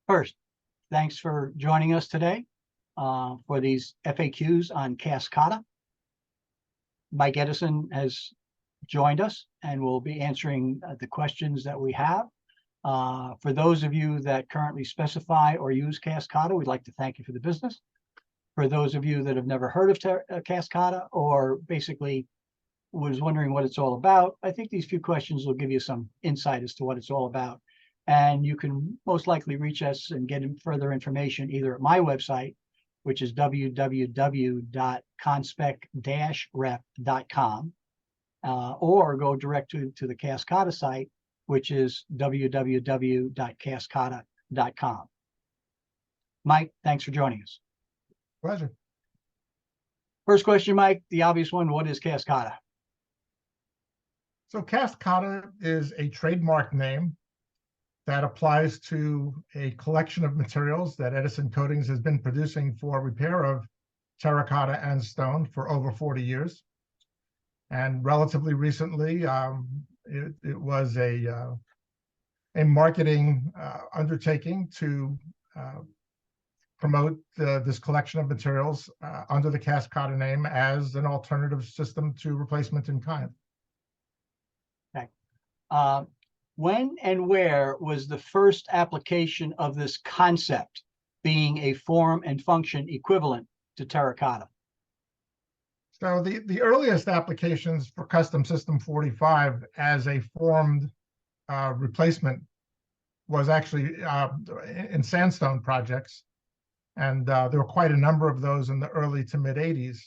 First, thanks for joining us today for these FAQs on Cascada. Mike Edison has joined us and will be answering the questions that we have. For those of you that currently specify or use Cascada, we'd like to thank you for the business. For those of you that have never heard of Cascada or basically was wondering what it's all about, I think these few questions will give you some insight as to what it's all about. And you can most likely reach us and get further information either at my website, which is www.conspec-rep.com, or go direct to the Cascada site, which is www.cascada.com. Mike, thanks for joining us. Pleasure. First question, Mike, the obvious one, what is Cascada? So Cascada is a trademark name that applies to a collection of materials that Edison Coatings has been producing for repair of terracotta and stone for over 40 years. And relatively recently, it was a marketing undertaking to promote this collection of materials under the Cascada name as an alternative system to replacement in kind. Okay. When and where was the first application of this concept being a form and function equivalent to terracotta? So the earliest applications for Custom System 45 as a formed replacement was actually in sandstone projects. And there were quite a number of those in the early to mid 80s.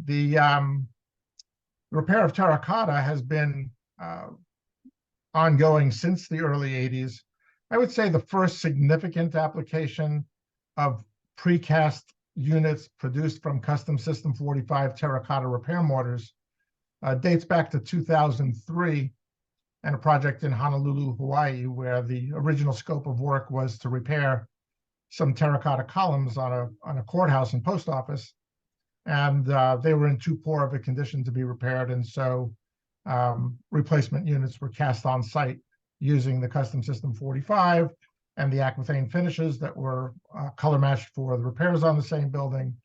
The repair of terracotta has been ongoing since the early 80s. I would say the first significant application of precast units produced from Custom System 45 terracotta repair mortars dates back to 2003 and a project in Honolulu, Hawaii, where the original scope of work was to repair some terracotta columns on a courthouse and post office. And they were in too poor of a condition to be repaired. And so replacement units were cast on site using the Custom System 45 and the aquathane finishes that were color matched for the repairs on the same building.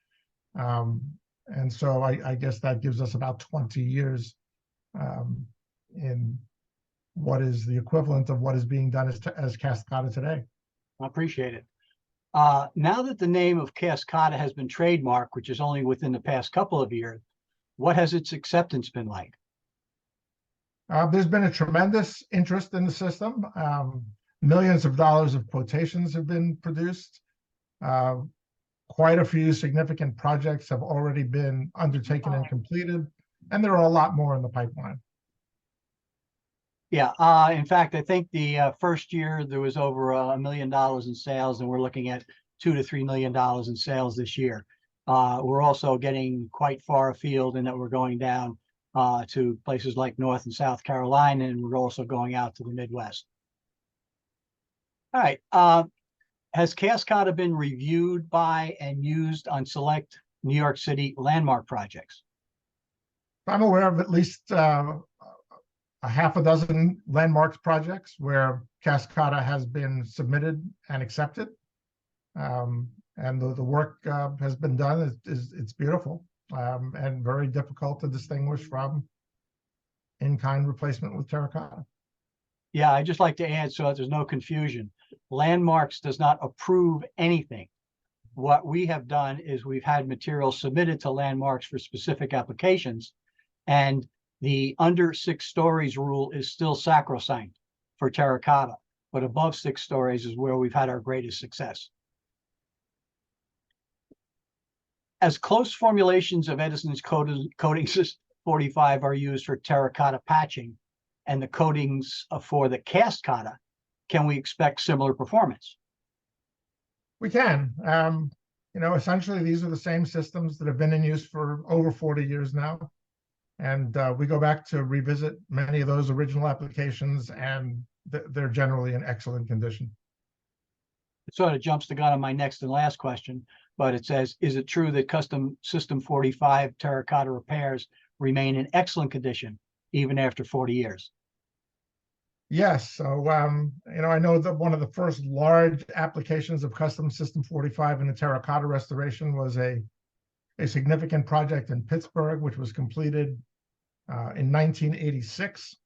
And so I guess that gives us about 20 years in what is the equivalent of what is being done as Cascada today. I appreciate it. Now that the name of Cascada has been trademarked, which is only within the past couple of years, what has its acceptance been like? There's been a tremendous interest in the system. Millions of dollars of quotations have been produced. Quite a few significant projects have already been undertaken and completed, and there are a lot more in the pipeline. Yeah, in fact, I think the first year there was over $1 million in sales, and we're looking at $2 to $3 million in sales this year. We're also getting quite far afield in that we're going down to places like North and South Carolina, and we're also going out to the Midwest. All right. Has Cascada been reviewed by and used on select New York City landmark projects? I'm aware of at least a half a dozen landmarks projects where Cascada has been submitted and accepted. And the work has been done. It's beautiful and very difficult to distinguish from in-kind replacement with terracotta. Yeah, I'd just like to add so that there's no confusion. Landmarks does not approve anything. What we have done is we've had material submitted to Landmarks for specific applications, and the under 6 stories rule is still sacrosanct for terracotta, but above 6 stories is where we've had our greatest success. As close formulations of Edison's coatings 45 are used for terracotta patching and the coatings for the Cascada, can we expect similar performance? We can. Essentially, these are the same systems that have been in use for over 40 years now. And we go back to revisit many of those original applications, and they're generally in excellent condition. It sort of jumps the gun on my next and last question, but it says, is it true that Custom System 45 terracotta repairs remain in excellent condition even after 40 years? Yes, so I know that one of the first large applications of Custom System 45 in the terracotta restoration was a significant project in Pittsburgh, which was completed in 1986.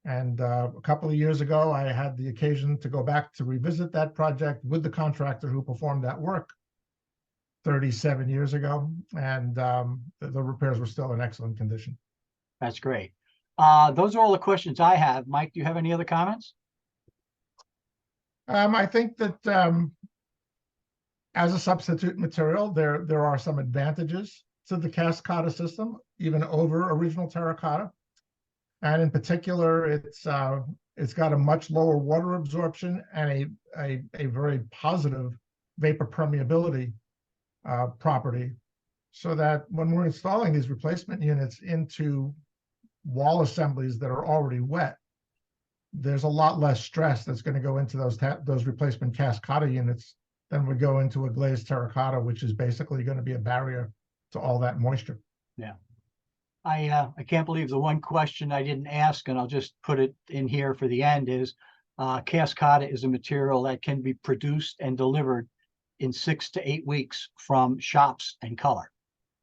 And a couple of years ago, I had the occasion to go back to revisit that project with the contractor who performed that work 37 years ago, and the repairs were still in excellent condition. That's great. Those are all the questions I have. Mike, do you have any other comments? I think that as a substitute material, there are some advantages to the Cascada system, even over original terracotta. And in particular, it's got a much lower water absorption and a very positive vapor permeability property, so that when we're installing these replacement units into wall assemblies that are already wet, there's a lot less stress that's going to go into those replacement Cascada units than would go into a glazed terracotta, which is basically going to be a barrier to all that moisture. Yeah. I can't believe the one question I didn't ask, and I'll just put it in here for the end, is Cascada is a material that can be produced and delivered in 6 to 8 weeks from shops and color.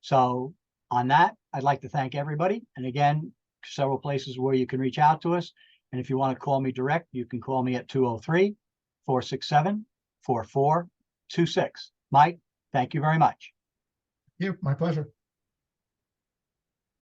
So on that, I'd like to thank everybody. And again, several places where you can reach out to us. And if you want to call me direct, you can call me at 203-467-4426. Mike, thank you very much. My pleasure.